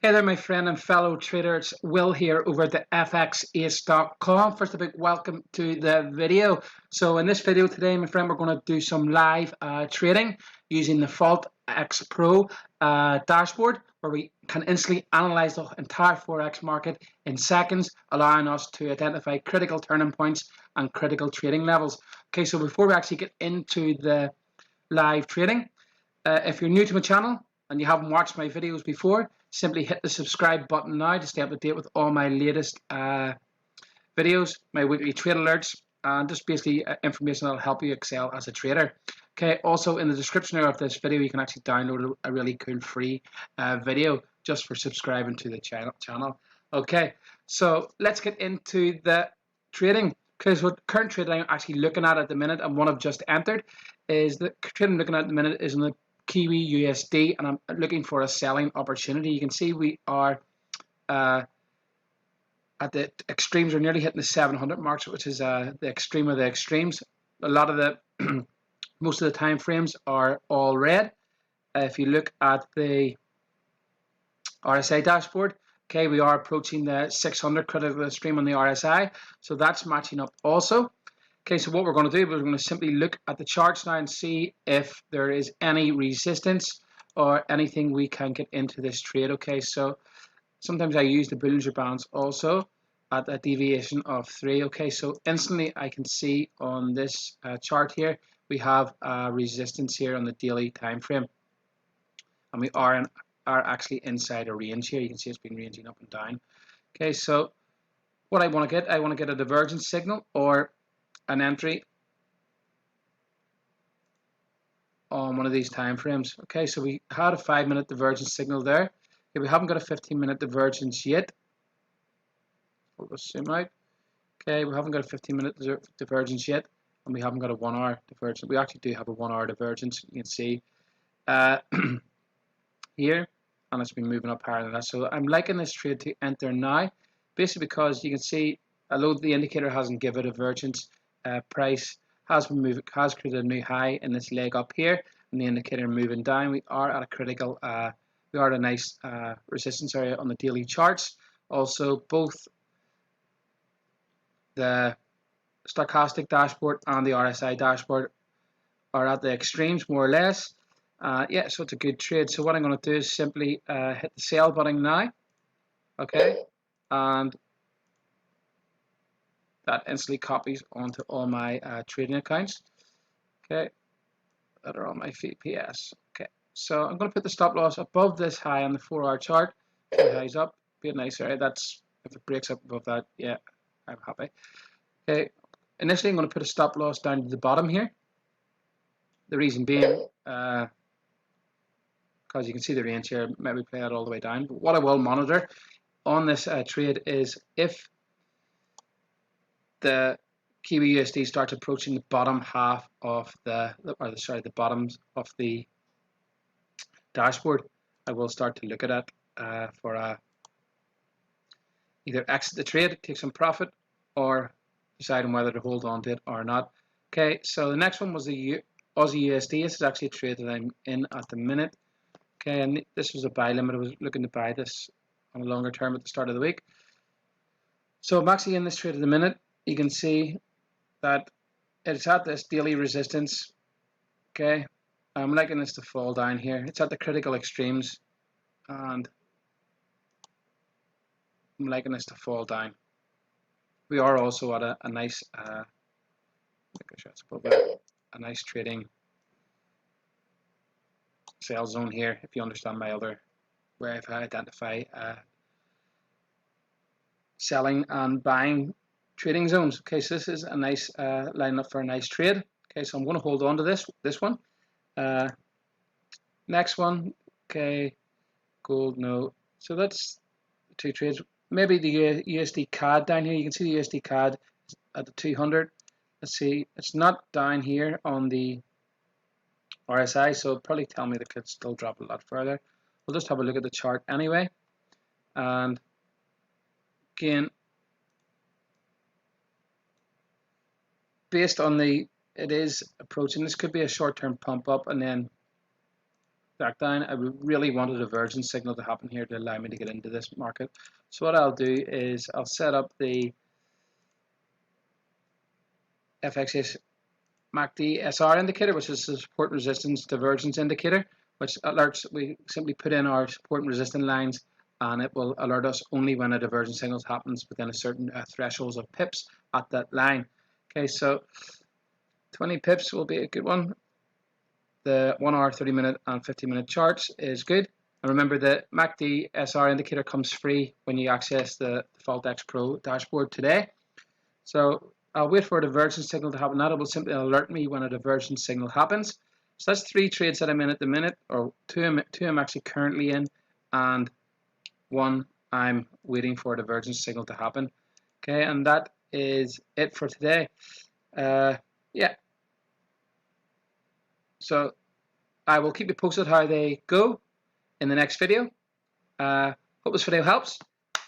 Hey there, my friend and fellow trader. It's Will here over at the XAUUSD.com. First, a big welcome to the video. So in this video today, my friend, we're going to do some live trading using the Forex X Pro dashboard, where we can instantly analyze the entire Forex market in seconds, allowing us to identify critical turning points and critical trading levels. Okay, so before we actually get into the live trading, if you're new to my channel and you haven't watched my videos before, simply hit the subscribe button now to stay up to date with all my latest videos, my weekly trade alerts, and just basically information that will help you excel as a trader. Okay, also in the description of this video, you can actually download a really cool free video just for subscribing to the channel. Okay, so let's get into the trading. Because what current trade I'm actually looking at the minute, and one I've just entered, is the trade I'm looking at the minute is in the Kiwi USD, and I'm looking for a selling opportunity. You can see we are at the extremes. We're nearly hitting the 700 marks, which is the extreme of the extremes. A lot of the most of the time frames are all red. If you look at the RSI dashboard, okay, we are approaching the 600 critical extreme on the RSI, so that's matching up also. Okay, so what we're going to do is we're going to simply look at the charts now and see if there is any resistance or anything we can get into this trade. Okay, so sometimes I use the Bollinger Bands also at a deviation of 3. Okay, so instantly I can see on this chart here we have a resistance here on the daily time frame, and we are actually inside a range here. You can see it's been ranging up and down. Okay, so what I want to get a divergence signal or an entry on one of these time frames. Okay, so we had a 5-minute divergence signal there. Okay, we haven't got a 15-minute divergence yet. We'll just zoom out. Okay, we haven't got a 15-minute divergence yet, and we haven't got a 1-hour divergence. We actually do have a 1-hour divergence. You can see here, and it's been moving up higher than that. So I'm liking this trade to enter now, basically because you can see, although the indicator hasn't given a divergence, price has created a new high in this leg up here, and the indicator moving down. We are at a critical, we are at a nice resistance area on the daily charts. Also, both the stochastic dashboard and the RSI dashboard are at the extremes, more or less. Yeah, so it's a good trade. So what I'm going to do is simply hit the sell button now. Okay, and that instantly copies onto all my trading accounts. Okay, that are on my VPS. Okay, so I'm going to put the stop loss above this high on the 4-hour chart. 2 highs up, be a nice area. That's if it breaks up above that, yeah, I'm happy. Okay, initially I'm going to put a stop loss down to the bottom here. The reason being, because you can see the range here, maybe play that all the way down. But what I will monitor on this trade is if the Kiwi USD starts approaching the bottom half of the bottoms of the dashboard, I will start to look at it for either exit the trade, take some profit, or deciding whether to hold on to it or not. Okay, so the next one was the Aussie USD. This is actually a trade that I'm in at the minute. Okay, and this was a buy limit. I was looking to buy this on a longer term at the start of the week. So I'm actually in this trade at the minute. You can see that it's at this daily resistance. Okay, I'm liking this to fall down here. It's at the critical extremes, and I'm liking this to fall down. We are also at a nice, a nice trading sell zone here. If you understand my other way, if I identify selling and buying trading zones. Okay, so this is a nice lineup for a nice trade. Okay, so I'm going to hold on to this one. Next one, okay, gold, no. So that's the 2 trades. Maybe the USD CAD down here. You can see the USD CAD at the 200. Let's see, it's not down here on the RSI, so it'll probably tell me that it could still drop a lot further. We'll just have a look at the chart anyway. And again, based on it is approaching, this could be a short-term pump up, and then back down. I really want a divergence signal to happen here to allow me to get into this market. So what I'll do is I'll set up the FX MACD SR indicator, which is the support resistance divergence indicator, which alerts. We simply put in our support and resistance lines, and it will alert us only when a divergence signal happens within a certain thresholds of pips at that line. Okay, so 20 pips will be a good one. The 1 hour, 30 minute, and 50-minute charts is good. And remember, the MACD SR indicator comes free when you access the Forex Pro dashboard today. So I'll wait for a divergence signal to happen. That will simply alert me when a divergence signal happens. So that's 3 trades that I'm in at the minute, or two I'm actually currently in, and 1 I'm waiting for a divergence signal to happen. Okay, and that is it for today. Yeah. So I will keep you posted how they go in the next video. Hope this video helps.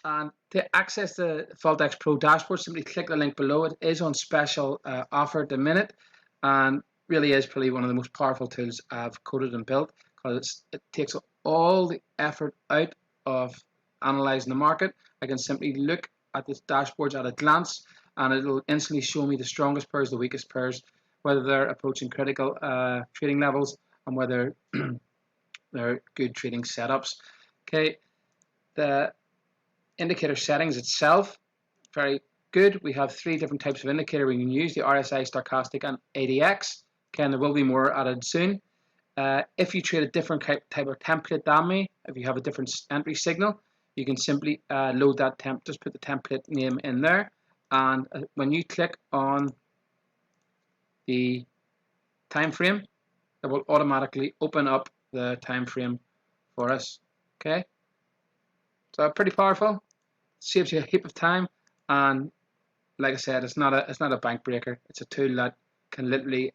And to access the Forex Pro dashboard, simply click the link below. It is on special offer at the minute, and really is probably one of the most powerful tools I've coded and built, because it takes all the effort out of analyzing the market. I can simply look at the dashboards at a glance, and it'll instantly show me the strongest pairs, the weakest pairs, whether they're approaching critical trading levels, and whether they're good trading setups. Okay, the indicator settings itself, very good. We have 3 different types of indicator we can use: the RSI, stochastic, and ADX. Okay, and there will be more added soon. If you trade a different type of template than me, if you have a different entry signal, you can simply load that just put the template name in there, and when you click on the time frame, it will automatically open up the time frame for us. Okay, so pretty powerful, saves you a heap of time, and like I said, it's not a bank breaker. It's a tool that can literally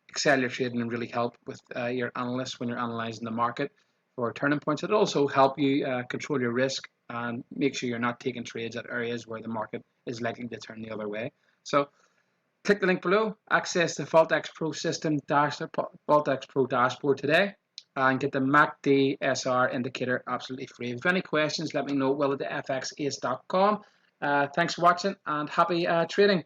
excel your trading and really help with your analysts when you're analyzing the market for turning points. It'll also help you control your risk and make sure you're not taking trades at areas where the market is likely to turn the other way. So click the link below, access the Forex Pro system Forex Pro dashboard today, and get the MACD SR indicator absolutely free. If you have any questions, let me know. Will at the FXAUUSD.com. Thanks for watching, and happy trading.